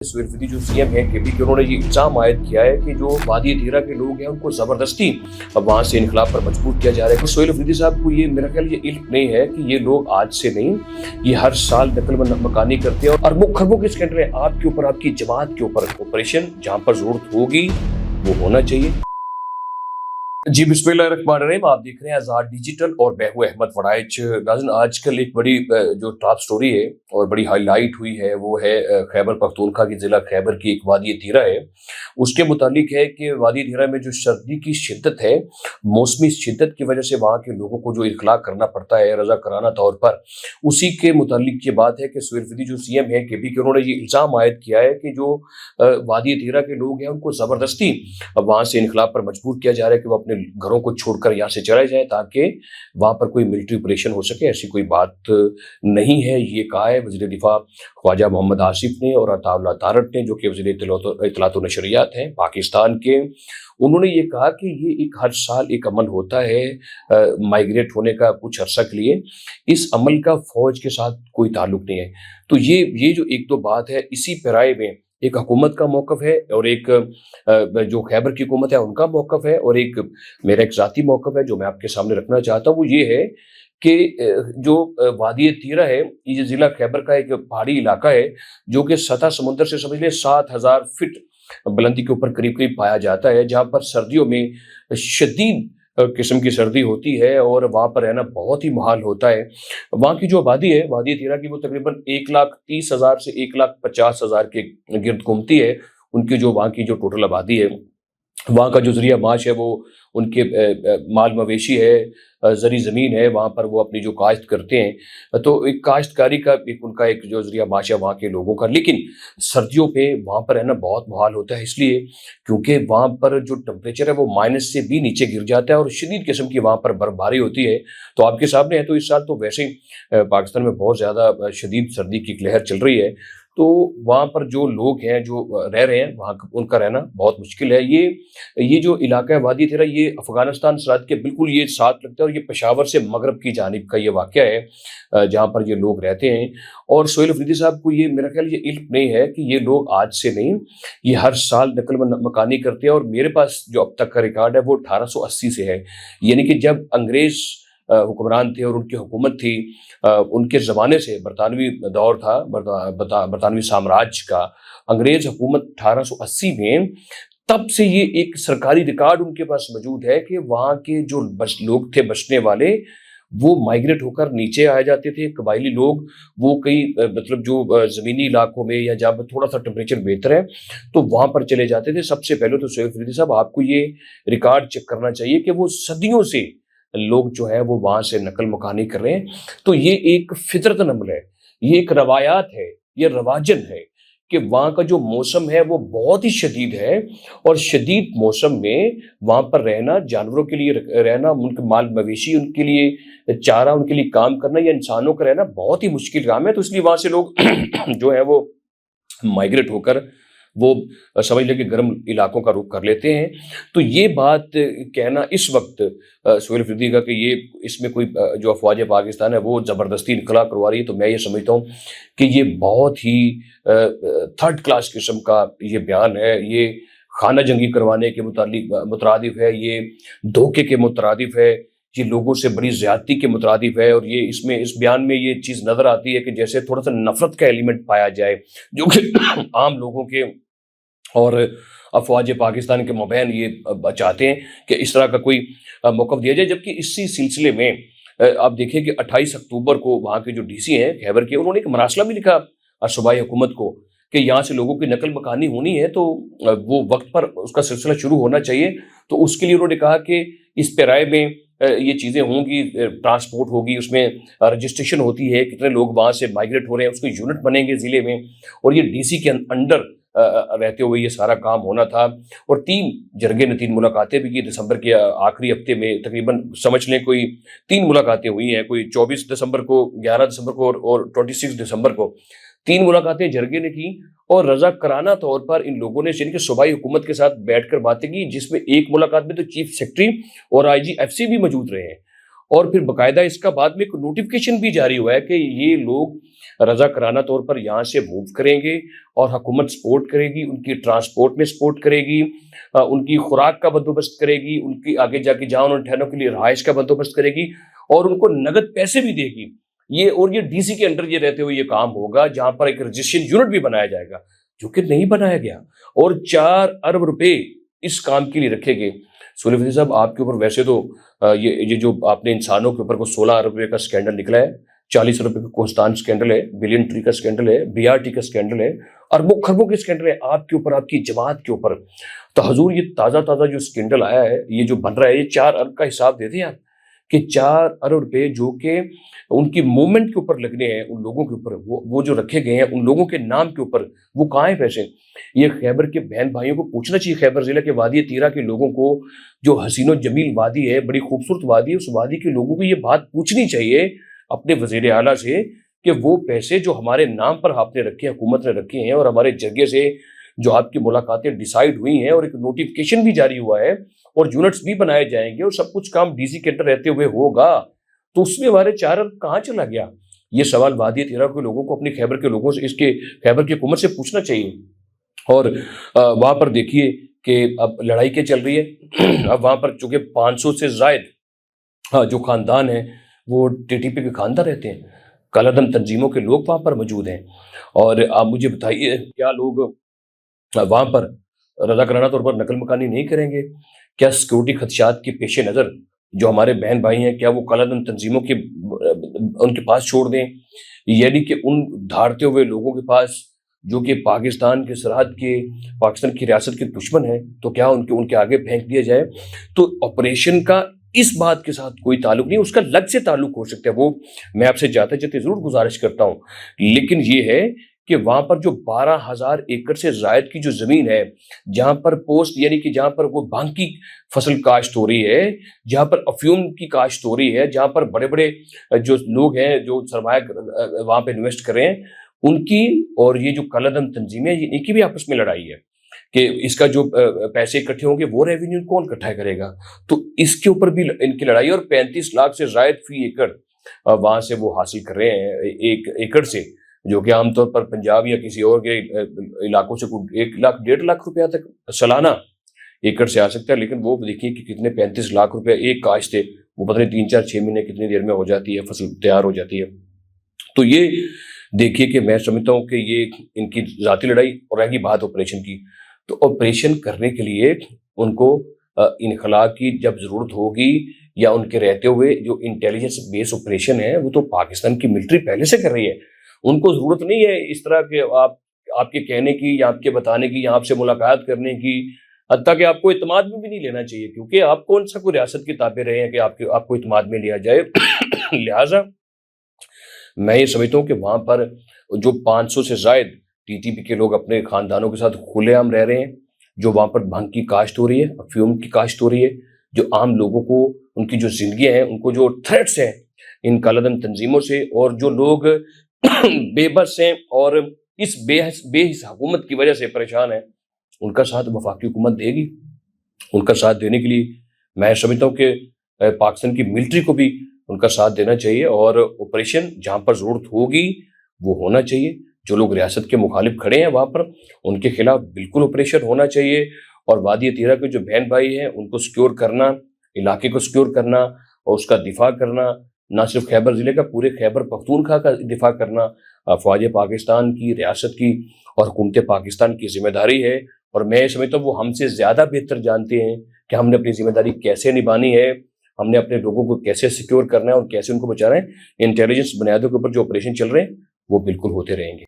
सुहेल जो सीएम है केपी के, उन्होंने ये इल्जाम आयद किया है कि जो वादी तीरा के लोग हैं उनको जबरदस्ती वहां से इनकलाब पर मजबूर किया जा रहा है। तो सुहेल अफरीदी साहब को ये मेरा ख्याल ये इल्म नहीं है कि ये लोग आज से नहीं, ये हर साल नकल मकानी करते हैं और अरबों खरबों के स्कैंडल है आपके ऊपर, आपकी जमात के ऊपर। ऑपरेशन जहां पर जरूरत होगी वो होना चाहिए। जी बिस्मिल्लाहिर्रहमानिर्रहीम, आप देख रहे हैं आज़ाद डिजिटल और मैं हूं अहमद वड़ाइच। नाज़रीन, आजकल एक बड़ी जो टॉप स्टोरी है और बड़ी हाईलाइट हुई है वो है खैबर पख्तूनख्वा की जिला खैबर की एक वादी तीरा है। उसके मुतालिक है कि वादी तीरा में जो सर्दी की शिद्दत है, मौसमी शिद्दत की वजह से वहाँ के लोगों को जो इखला करना पड़ता है रजा कराना तौर पर, उसी के मुतालिक ये बात है कि सुहेल अफरीदी जो सीएम है केपी के, उन्होंने ये इल्ज़ाम आयद किया है कि जो वादी तीरा के लोग हैं उनको ज़बरदस्ती वहाँ से इनकलाब पर मजबूर किया जा रहा है कि वो अपने घरों को छोड़कर यहाँ से चले जाएं ताकि वहां पर कोई मिलिट्री ऑपरेशन हो सके। ऐसी कोई बात नहीं है। ये कहा है वज़ीर दिफा ख्वाजा मोहम्मद आसिफ ने और अताउल्लाह तारट ने, जो कि वज़ीर इत्तलात व नशरियात हैं पाकिस्तान के। उन्होंने ये कहा कि ये एक हर साल एक अमल होता है माइग्रेट होने का कुछ अरसा के लिए। इस अमल का फौज के साथ कोई ताल्लुक नहीं है। तो ये जो एक दो बात है, इसी पैराए में एक हुकूमत का मौक़िफ़ है और एक जो खैबर की हुकूमत है उनका मौक़िफ़ है, और एक मेरा एक ज़ाती मौक़िफ़ है जो मैं आपके सामने रखना चाहता हूँ। वो ये है कि जो वादी तीरा है, ये ज़िला खैबर का एक पहाड़ी इलाका है जो कि सतह समुंदर से समझ लें 7,000 फीट बुलंदी के ऊपर करीब करीब पाया जाता है, जहाँ पर सर्दियों में शदीद किस्म की सर्दी होती है और वहाँ पर रहना बहुत ही मुहाल होता है। वहाँ की जो आबादी है वादी तीरा की, वो तकरीबन 1,30,000 से 1,50,000 के गिर्द घूमती है। उनकी जो वहाँ की जो टोटल आबादी है, वहाँ का जो जरिया माश है वो उनके माल मवेशी है, ज़री ज़मीन है, वहाँ पर वो अपनी जो काश्त करते हैं, तो एक काश्तकारी का एक उनका एक जो जरिया माश है वहाँ के लोगों का। लेकिन सर्दियों पे वहाँ पर रहना बहुत मुहाल होता है, इसलिए क्योंकि वहाँ पर जो टेम्परेचर है वो माइनस से भी नीचे गिर जाता है और शदीद किस्म की वहाँ पर बर्फबारी होती है। तो आपके सामने है, तो इस साल तो वैसे ही पाकिस्तान में बहुत ज़्यादा शदीद सर्दी की लहर चल रही है। तो वहाँ पर जो लोग हैं जो रह रहे हैं, वहाँ उनका रहना बहुत मुश्किल है। ये जो इलाका है वादी तीरा, ये अफगानिस्तान सरहद के बिल्कुल ये साथ लगता है और ये पेशावर से मगरब की जानिब का ये वाक़या है जहाँ पर ये लोग रहते हैं। और सुहेल अफरीदी साहब को ये मेरा ख्याल ये इल्म नहीं है कि ये लोग आज से नहीं, ये हर साल नकल मकानी करते हैं। और मेरे पास जो अब तक का रिकॉर्ड है वो 1880 से है, यानी कि जब अंग्रेज़ हुक्मरान थे और उनकी हुकूमत थी, उनके ज़माने से बरतानवी दौर था, बरतानवी साम्राज्य का। अंग्रेज़ हुकूमत 1880 में, तब से ये एक सरकारी रिकॉर्ड उनके पास मौजूद है कि वहाँ के जो लोग थे बचने वाले, वो माइग्रेट होकर नीचे आ जाते थे। कबायली लोग वो कई मतलब जो ज़मीनी इलाकों में या जहाँ पर थोड़ा सा टेम्परेचर बेहतर है तो वहाँ पर चले जाते थे। सबसे पहले तो सुहेल अफरीदी साहब आपको ये रिकॉर्ड चेक करना चाहिए कि वो सदियों से लोग जो है वो वहाँ से नकल मकानी कर रहे हैं। तो ये एक फितरतन अमल है, ये एक रवायात है, ये रवाजन है कि वहाँ का जो मौसम है वो बहुत ही शदीद है और शदीद मौसम में वहाँ पर रहना, जानवरों के लिए रहना, उनके माल मवेशी, उनके लिए चारा, उनके लिए काम करना, या इंसानों का रहना बहुत ही मुश्किल काम है। तो इसलिए वहाँ से लोग जो है वो माइग्रेट होकर वो समझ लें कि गर्म इलाकों का रुख कर लेते हैं। तो ये बात कहना इस वक्त सुहेल अफरीदी का कि ये इसमें कोई जो अफवाज पाकिस्तान है वो ज़बरदस्ती इनकला करवा रही है, तो मैं ये समझता हूँ कि ये बहुत ही थर्ड क्लास किस्म का ये बयान है। ये खाना जंगी करवाने के मुतरादिफ है, ये धोखे के मुतरादिफ है, ये लोगों से बड़ी ज़्यादती के मुतरादिफ है। और ये इसमें इस बयान में ये चीज़ नज़र आती है कि जैसे थोड़ा सा नफरत का एलिमेंट पाया जाए, जो कि आम लोगों के और अफवाज पाकिस्तान के मुबैन ये चाहते हैं कि इस तरह का कोई मौक़िफ़ दिया जाए। जबकि इसी सिलसिले में आप देखिए कि 28 अक्टूबर को वहाँ के जो डीसी हैं खैबर के, उन्होंने एक मरासला भी लिखा सूबाई हुकूमत को कि यहाँ से लोगों की नकल मकानी होनी है तो वो वक्त पर उसका सिलसिला शुरू होना चाहिए। तो उसके लिए उन्होंने कहा कि इस पैराए में ये चीज़ें होंगी, ट्रांसपोर्ट होगी, उसमें रजिस्ट्रेशन होती है, कितने लोग वहाँ से माइग्रेट हो रहे हैं, उसके यूनिट बनेंगे ज़िले में, और ये डीसी के अंडर रहते हुए ये सारा काम होना था। और 3 जरगे ने 3 मुलाकातें भी की दिसंबर के आखिरी हफ्ते में। तकरीबन समझ लें कोई 3 मुलाकातें हुई हैं, कोई 24 दिसंबर को, 11 दिसंबर को और 26 दिसंबर को 3 मुलाकातें जरगे ने की। और रजा कराना तौर पर इन लोगों ने यानी कि सूबाई हुकूमत के साथ बैठकर बातें की, जिसमें एक मुलाकात में तो चीफ सेक्रेटरी और आईजीएफसी भी मौजूद रहे हैं। اور پھر باقاعدہ اس کا بعد میں ایک نوٹیفکیشن بھی جاری ہوا ہے کہ یہ لوگ رضاکارانہ طور پر یہاں سے موو کریں گے اور حکومت سپورٹ کرے گی، ان کی ٹرانسپورٹ میں سپورٹ کرے گی، ان کی خوراک کا بندوبست کرے گی، ان کی آگے جا کے جہاں انہوں نے ٹھہرنے کے لیے رہائش کا بندوبست کرے گی اور ان کو نقد پیسے بھی دے گی۔ یہ ڈی سی کے انڈر یہ رہتے ہوئے یہ کام ہوگا، جہاں پر ایک رجسٹریشن یونٹ بھی بنایا جائے گا جو کہ نہیں بنایا گیا، اور 4 ارب روپے اس کام کے لیے رکھے گئے۔ سہیل افریدی صاحب، آپ کے اوپر ویسے تو یہ جو آپ نے انسانوں کے اوپر کو 16 ارب روپے کا اسکینڈل نکلا ہے، 40 ارب روپے کا کوہستان اسکینڈل ہے، بلین ٹری کا اسکینڈل ہے، BRT کا اسکینڈل ہے، اربوں خربوں کے اسکینڈل ہے آپ کے اوپر، آپ کی جماعت کے اوپر۔ تو حضور یہ تازہ جو اسکینڈل آیا ہے، یہ جو بن رہا ہے، یہ 4 ارب کا حساب دیتے ہیں آپ کہ 4 ارب روپے جو کہ ان کی موومنٹ کے اوپر لگنے ہیں، ان لوگوں کے اوپر وہ جو رکھے گئے ہیں ان لوگوں کے نام کے اوپر، وہ کہاں ہیں پیسے؟ یہ خیبر کے بہن بھائیوں کو پوچھنا چاہیے، خیبر ضلع کے وادی تیرہ کے لوگوں کو، جو حسین و جمیل وادی ہے، بڑی خوبصورت وادی ہے، اس وادی کے لوگوں کو یہ بات پوچھنی چاہیے اپنے وزیر اعلیٰ سے کہ وہ پیسے جو ہمارے نام پر آپ نے رکھے، حکومت نے رکھے ہیں، اور ہمارے جرگے سے جو آپ کی ملاقاتیں ڈیسائیڈ ہوئی ہیں اور ایک نوٹیفکیشن بھی جاری ہوا ہے اور یونٹس بھی بنائے جائیں گے اور سب کچھ کام ڈی سی کے انڈر رہتے ہوئے ہوگا، تو اس میں ہمارے 4 ارب کہاں چلا گیا؟ یہ سوال وادی تیرہ کے لوگوں کو، اپنے خیبر کے لوگوں سے، اس کے خیبر کی حکومت سے پوچھنا چاہیے۔ اور وہاں پر دیکھیے کہ اب لڑائی کیا چل رہی ہے، اب وہاں پر چونکہ 500 سے زائد جو خاندان ہیں وہ TTP کے خاندان رہتے ہیں، کالعدم تنظیموں کے لوگ وہاں پر موجود ہیں، اور آپ مجھے بتائیے کیا لوگ وہاں پر رضاکارانہ طور پر نقل مکانی نہیں کریں گے؟ کیا سیکورٹی خدشات کے پیش نظر جو ہمارے بہن بھائی ہیں، کیا وہ کالعدم تنظیموں کے ان کے پاس چھوڑ دیں؟ یعنی کہ ان دھاڑتے ہوئے لوگوں کے پاس جو کہ پاکستان کے سرحد کے، پاکستان کی ریاست کے دشمن ہیں، تو کیا ان کے آگے پھینک دیا جائے؟ تو آپریشن کا اس بات کے ساتھ کوئی تعلق نہیں، اس کا لگ سے تعلق ہو سکتا ہے، وہ میں آپ سے جاتے جاتے ضرور گزارش کرتا ہوں، لیکن یہ ہے کہ وہاں پر جو 12,000 ایکڑ سے زائد کی جو زمین ہے، جہاں پر پوسٹ یعنی کہ جہاں پر وہ بھانگ کی فصل کاشت ہو رہی ہے، جہاں پر افیون کی کاشت ہو رہی ہے، جہاں پر بڑے بڑے جو لوگ ہیں جو سرمایہ وہاں پہ انویسٹ کر رہے ہیں، ان کی اور یہ جو کالعدم تنظیمیں، ان کی بھی آپس میں لڑائی ہے کہ اس کا جو پیسے اکٹھے ہوں گے وہ ریونیو کون اکٹھا کرے گا، تو اس کے اوپر بھی ان کی لڑائی ہے۔ اور 35 لاکھ سے زائد فی ایکڑ وہاں سے وہ حاصل کر رہے ہیں ایک ایکڑ سے، جو کہ عام طور پر پنجاب یا کسی اور کے علاقوں سے 1 لاکھ 1.5 لاکھ روپیہ تک سالانہ ایکڑ سے آ سکتا ہے، لیکن وہ دیکھیے کہ کتنے 35 لاکھ روپے ایک کاشت ہے، وہ پتہ نہیں 3 4 6 مہینے کتنی دیر میں ہو جاتی ہے، فصل تیار ہو جاتی ہے۔ تو یہ دیکھیے کہ میں سمجھتا ہوں کہ یہ ان کی ذاتی لڑائی، اور رہ گئی بات آپریشن کی، تو آپریشن کرنے کے لیے ان کو انخلا کی جب ضرورت ہوگی یا ان کے رہتے ہوئے جو انٹیلیجنس بیس آپریشن ہے وہ تو پاکستان کی ملٹری پہلے سے کر رہی ہے، ان کو ضرورت نہیں ہے اس طرح کے آپ کے کہنے کی یا آپ کے بتانے کی یا آپ سے ملاقات کرنے کی، حتیٰ کہ آپ کو اعتماد میں بھی نہیں لینا چاہیے، کیونکہ آپ کون سا کوئی ریاست کے تابع رہے ہیں کہ آپ کو اعتماد میں لیا جائے۔ لہٰذا میں یہ سمجھتا ہوں کہ وہاں پر جو 500 سے زائد TTP کے لوگ اپنے خاندانوں کے ساتھ کھلے عام رہ رہے ہیں، جو وہاں پر بھنگ کی کاشت ہو رہی ہے، افیون کی کاشت ہو رہی ہے، جو عام لوگوں کو ان کی جو زندگیاں ہیں، ان کو جو تھریٹس ہیں ان کالعدم تنظیموں سے، اور جو لوگ بے بس ہیں اور اس بے حس حکومت کی وجہ سے پریشان ہیں، ان کا ساتھ وفاقی حکومت دے گی۔ ان کا ساتھ دینے کے لیے میں سمجھتا ہوں کہ پاکستان کی ملٹری کو بھی ان کا ساتھ دینا چاہیے، اور آپریشن جہاں پر ضرورت ہوگی وہ ہونا چاہیے۔ جو لوگ ریاست کے مخالف کھڑے ہیں وہاں پر، ان کے خلاف بالکل آپریشن ہونا چاہیے، اور وادی تیرہ کے جو بہن بھائی ہیں ان کو سیکیور کرنا، علاقے کو سیکیور کرنا اور اس کا دفاع کرنا، نہ صرف خیبر ضلع کا، پورے خیبر پختونخوا کا دفاع کرنا فوج پاکستان کی، ریاست کی اور حکومت پاکستان کی ذمہ داری ہے۔ اور میں سمجھتا ہوں وہ ہم سے زیادہ بہتر جانتے ہیں کہ ہم نے اپنی ذمہ داری کیسے نبھانی ہے، ہم نے اپنے لوگوں کو کیسے سیکیور کرنا ہے اور کیسے ان کو بچانا ہے۔ انٹیلیجنس بنیادوں کے اوپر جو آپریشن چل رہے ہیں وہ بالکل ہوتے رہیں گے۔